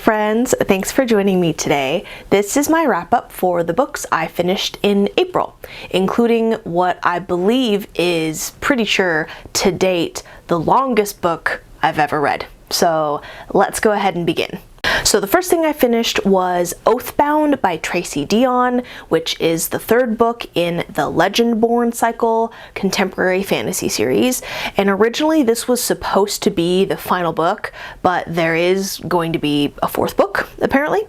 friends, thanks for joining me today. This is my wrap up for the books I finished in April, including what I believe is pretty sure to date the longest book I've ever read. So let's go ahead and begin. So the first thing I finished was Oathbound by Tracy Deonn, which is the third book in the Legendborn cycle contemporary fantasy series. And originally this was supposed to be the final book, but there is going to be a fourth book, apparently.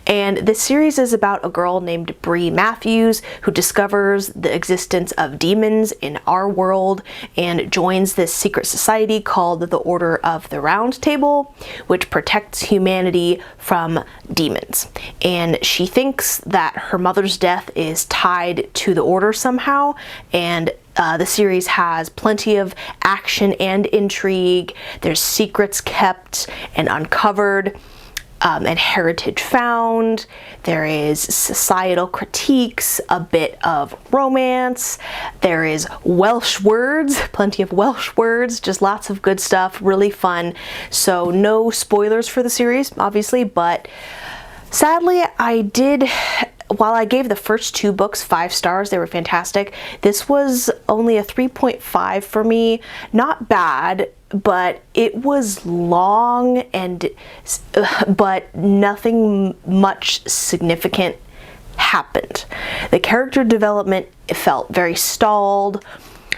And this series is about a girl named Bree Matthews who discovers the existence of demons in our world and joins this secret society called the Order of the Round Table, which protects humanity from demons. And she thinks that her mother's death is tied to the order somehow, and the series has plenty of action and intrigue. There's secrets kept and uncovered, and heritage found. There is societal critiques, a bit of romance. There is Welsh words, plenty of Welsh words, just lots of good stuff, really fun. So no spoilers for the series, obviously, but sadly while I gave the first two books 5 stars, they were fantastic, this was only a 3.5 for me. Not bad, but it was long but nothing much significant happened. The character development felt very stalled.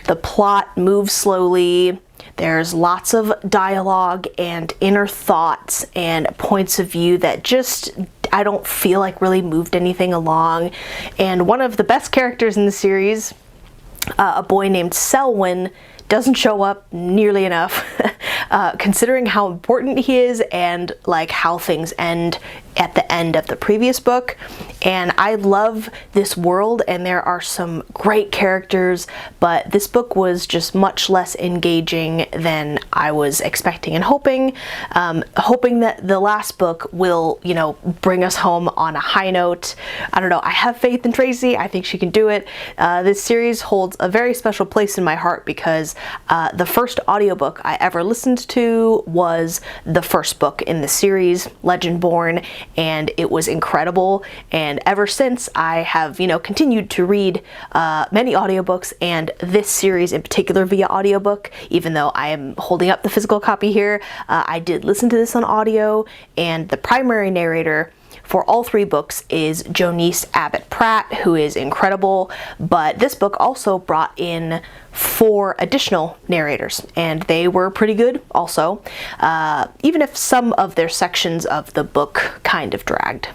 The plot moves slowly. There's lots of dialogue and inner thoughts and points of view that just I don't feel like really moved anything along. And one of the best characters in the series, a boy named Selwyn, doesn't show up nearly enough considering how important he is and like how things end at the end of the previous book. And I love this world and there are some great characters, but this book was just much less engaging than I was expecting and hoping. Hoping that the last book will, bring us home on a high note. I don't know, I have faith in Tracy. I think she can do it. This series holds a very special place in my heart because the first audiobook I ever listened to was the first book in the series, Legendborn, and it was incredible. And ever since, I have, continued to read many audiobooks, and this series in particular via audiobook, even though I am holding up the physical copy here. I did listen to this on audio, and the primary narrator for all 3 books is Jonice Abbott Pratt, who is incredible, but this book also brought in 4 additional narrators, and they were pretty good also, even if some of their sections of the book kind of dragged.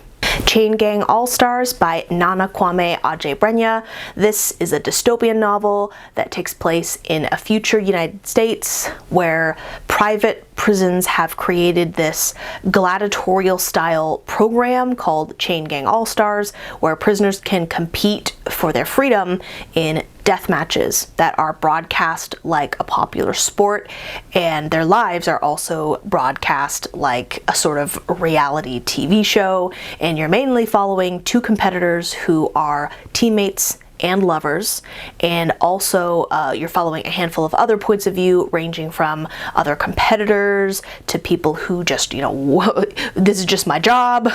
Chain Gang All-Stars by Nana Kwame Adjei-Brenyah. This is a dystopian novel that takes place in a future United States where private prisons have created this gladiatorial style program called Chain Gang All-Stars, where prisoners can compete for their freedom in death matches that are broadcast like a popular sport, and their lives are also broadcast like a sort of reality TV show. And you're mainly following 2 competitors who are teammates and lovers, and also you're following a handful of other points of view ranging from other competitors to people who just, this is just my job,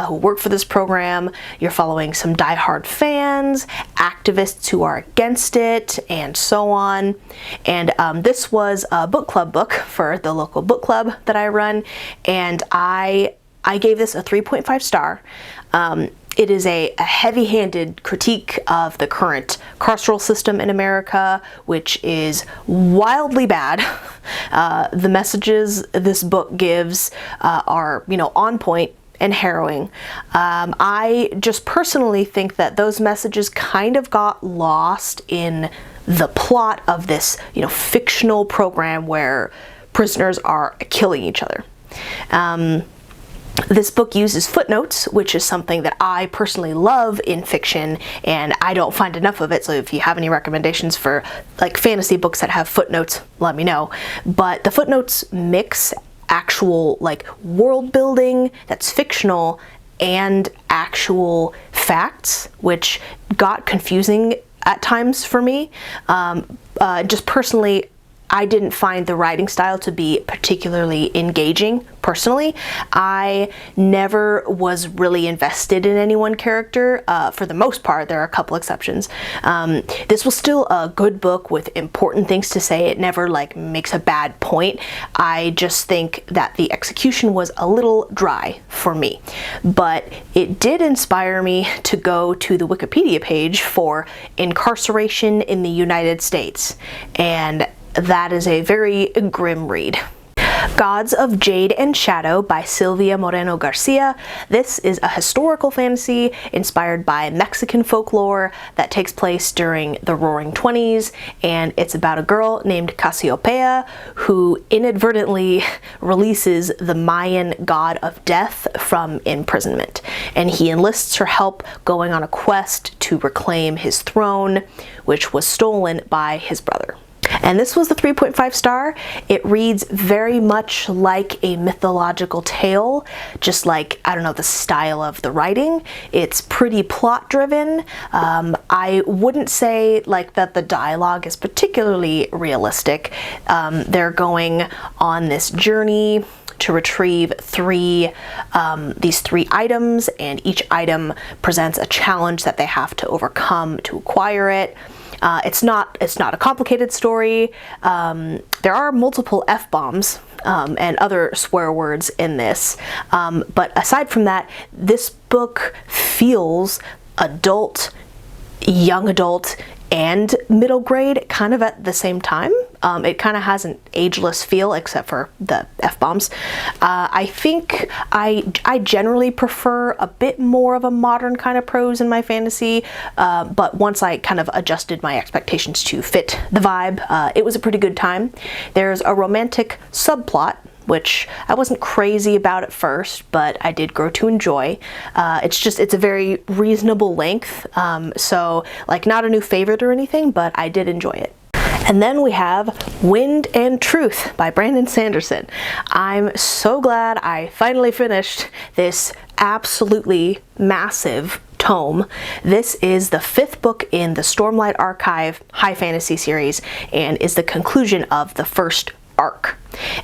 who work for this program. You're following some diehard fans, activists who are against it, and so on. And this was a book club book for the local book club that I run, and I gave this a 3.5 star. It is a heavy-handed critique of the current carceral system in America, which is wildly bad. The messages this book gives are, on point and harrowing. I just personally think that those messages kind of got lost in the plot of this, fictional program where prisoners are killing each other. This book uses footnotes, which is something that I personally love in fiction, and I don't find enough of it, so if you have any recommendations for like fantasy books that have footnotes, let me know. But the footnotes mix actual like world building that's fictional and actual facts, which got confusing at times for me. Just personally, I didn't find the writing style to be particularly engaging personally. I never was really invested in any one character. For the most part, there are a couple exceptions. This was still a good book with important things to say. It never like makes a bad point. I just think that the execution was a little dry for me. But it did inspire me to go to the Wikipedia page for incarceration in the United States. And that is a very grim read. Gods of Jade and Shadow by Silvia Moreno-Garcia. This is a historical fantasy inspired by Mexican folklore that takes place during the Roaring 20s, and it's about a girl named Cassiopeia who inadvertently releases the Mayan god of death from imprisonment, and he enlists her help going on a quest to reclaim his throne, which was stolen by his brother. And this was the 3.5 star. It reads very much like a mythological tale, just like, I don't know, the style of the writing. It's pretty plot driven. I wouldn't say like that the dialogue is particularly realistic. They're going on this journey to retrieve these three items, and each item presents a challenge that they have to overcome to acquire it. It's not a complicated story. There are multiple F-bombs and other swear words in this, but aside from that, this book feels adult, young adult, and middle grade kind of at the same time. It kind of has an ageless feel, except for the F-bombs. I think I generally prefer a bit more of a modern kind of prose in my fantasy, but once I kind of adjusted my expectations to fit the vibe, it was a pretty good time. There's a romantic subplot, which I wasn't crazy about at first, but I did grow to enjoy. It's a very reasonable length, so like not a new favorite or anything, but I did enjoy it. And then we have Wind and Truth by Brandon Sanderson. I'm so glad I finally finished this absolutely massive tome. This is the 5th book in the Stormlight Archive high fantasy series and is the conclusion of the first arc.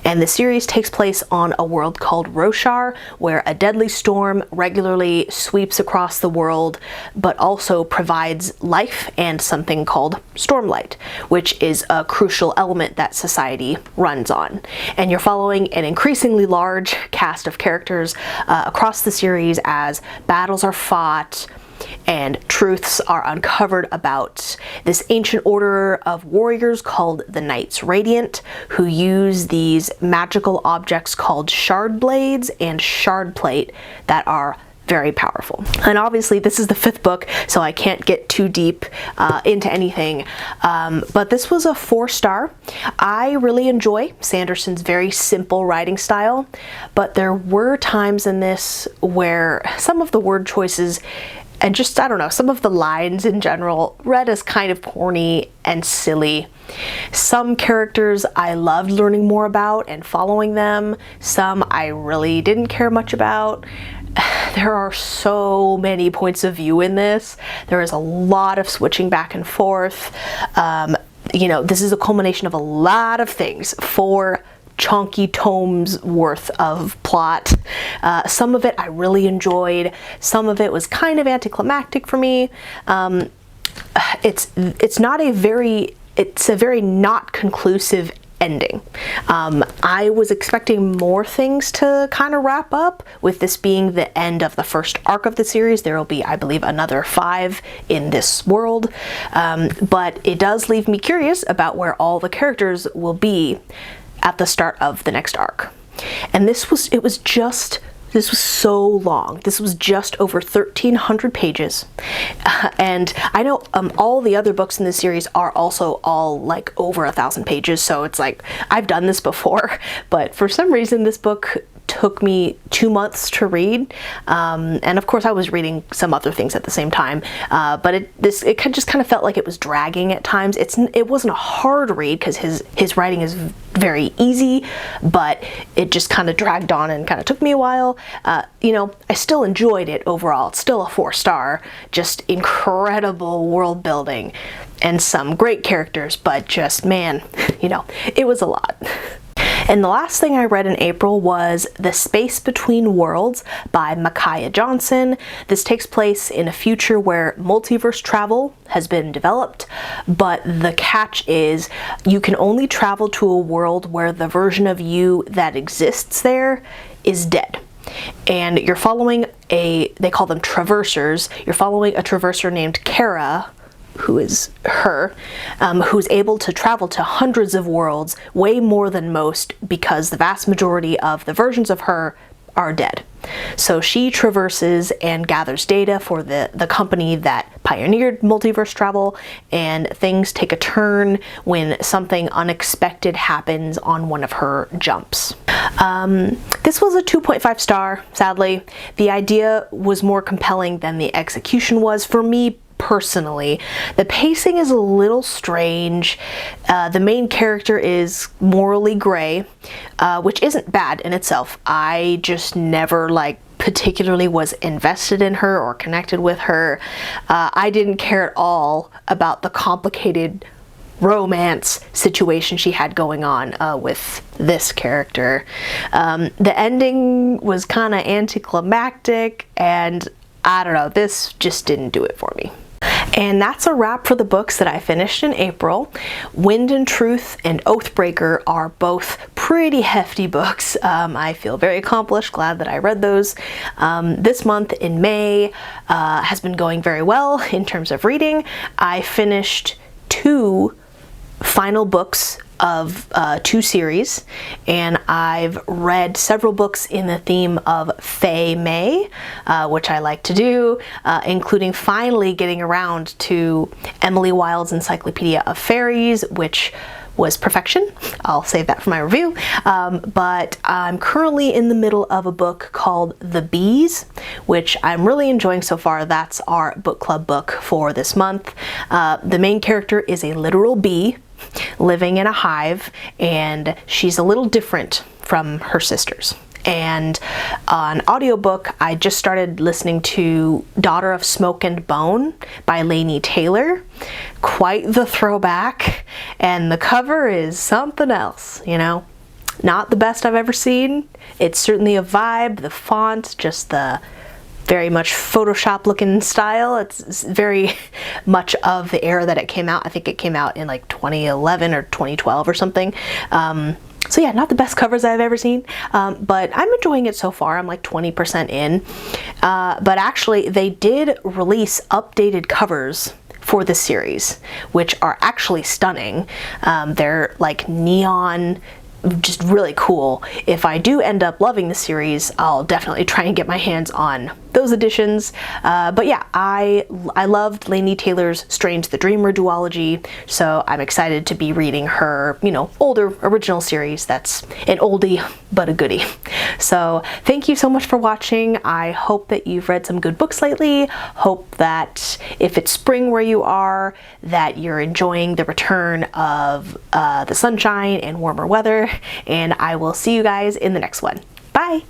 And the series takes place on a world called Roshar, where a deadly storm regularly sweeps across the world, but also provides life and something called stormlight, which is a crucial element that society runs on. And you're following an increasingly large cast of characters across the series as battles are fought and truths are uncovered about this ancient order of warriors called the Knights Radiant, who use these magical objects called shard blades and shard plate that are very powerful. And obviously this is the 5th book, so I can't get too deep into anything, but this was a 4-star. I really enjoy Sanderson's very simple writing style, but there were times in this where some of the word choices and just, I don't know, some of the lines in general read as kind of corny and silly. Some characters I loved learning more about and following them. Some I really didn't care much about. There are so many points of view in this. There is a lot of switching back and forth. You know, this is a culmination of a lot of things for chunky tomes worth of plot. Some of it I really enjoyed. Some of it was kind of anticlimactic for me. It's a very not conclusive ending. I was expecting more things to kind of wrap up, with this being the end of the first arc of the series. There will be, I believe, another 5 in this world, but it does leave me curious about where all the characters will be at the start of the next arc. And this was so long. This was just over 1,300 pages. And I know all the other books in this series are also all like over 1,000 pages, so it's like, I've done this before, but for some reason this book took me 2 months to read, and of course I was reading some other things at the same time, but it just kind of felt like it was dragging at times. It wasn't a hard read because his writing is very easy, but it just kind of dragged on and kind of took me a while. You know, I still enjoyed it overall. It's still a 4-star, just incredible world building. and some great characters, but just, man, you know, it was a lot. And the last thing I read in April was The Space Between Worlds by Micaiah Johnson. This takes place in a future where multiverse travel has been developed, but the catch is you can only travel to a world where the version of you that exists there is dead. And you're following they call them traversers. You're following a traverser named Kara, who is her, who's able to travel to hundreds of worlds, way more than most, because the vast majority of the versions of her are dead. So she traverses and gathers data for the company that pioneered multiverse travel, and things take a turn when something unexpected happens on one of her jumps. This was a 2.5 star, sadly. The idea was more compelling than the execution was for me personally. The pacing is a little strange. The main character is morally gray, which isn't bad in itself. I just never particularly was invested in her or connected with her. I didn't care at all about the complicated romance situation she had going on with this character. The ending was kind of anticlimactic, and I don't know, this just didn't do it for me. And that's a wrap for the books that I finished in April. Wind and Truth and Oathbreaker are both pretty hefty books. I feel very accomplished, glad that I read those. This month in May has been going very well in terms of reading. I finished 2 final books of 2 series, and I've read several books in the theme of Fae May, which I like to do, including finally getting around to Emily Wilde's Encyclopedia of Fairies, which was perfection. I'll save that for my review. But I'm currently in the middle of a book called The Bees, which I'm really enjoying so far. That's our book club book for this month. The main character is a literal bee living in a hive, and she's a little different from her sisters. And on audiobook, I just started listening to Daughter of Smoke and Bone by Laini Taylor. Quite the throwback, and the cover is something else, you know? Not the best I've ever seen. It's certainly a vibe, the font, just the very much Photoshop looking style. It's very much of the era that it came out. I think it came out in 2011 or 2012 or something. So yeah, not the best covers I've ever seen, but I'm enjoying it so far. I'm 20% in. But actually, they did release updated covers for the series, which are actually stunning. They're neon, just really cool. If I do end up loving the series, I'll definitely try and get my hands on those editions. But yeah, I loved Laini Taylor's Strange the Dreamer duology, so I'm excited to be reading her, older original series. That's an oldie but a goodie. So thank you so much for watching. I hope that you've read some good books lately. Hope that if it's spring where you are, that you're enjoying the return of the sunshine and warmer weather, and I will see you guys in the next one. Bye!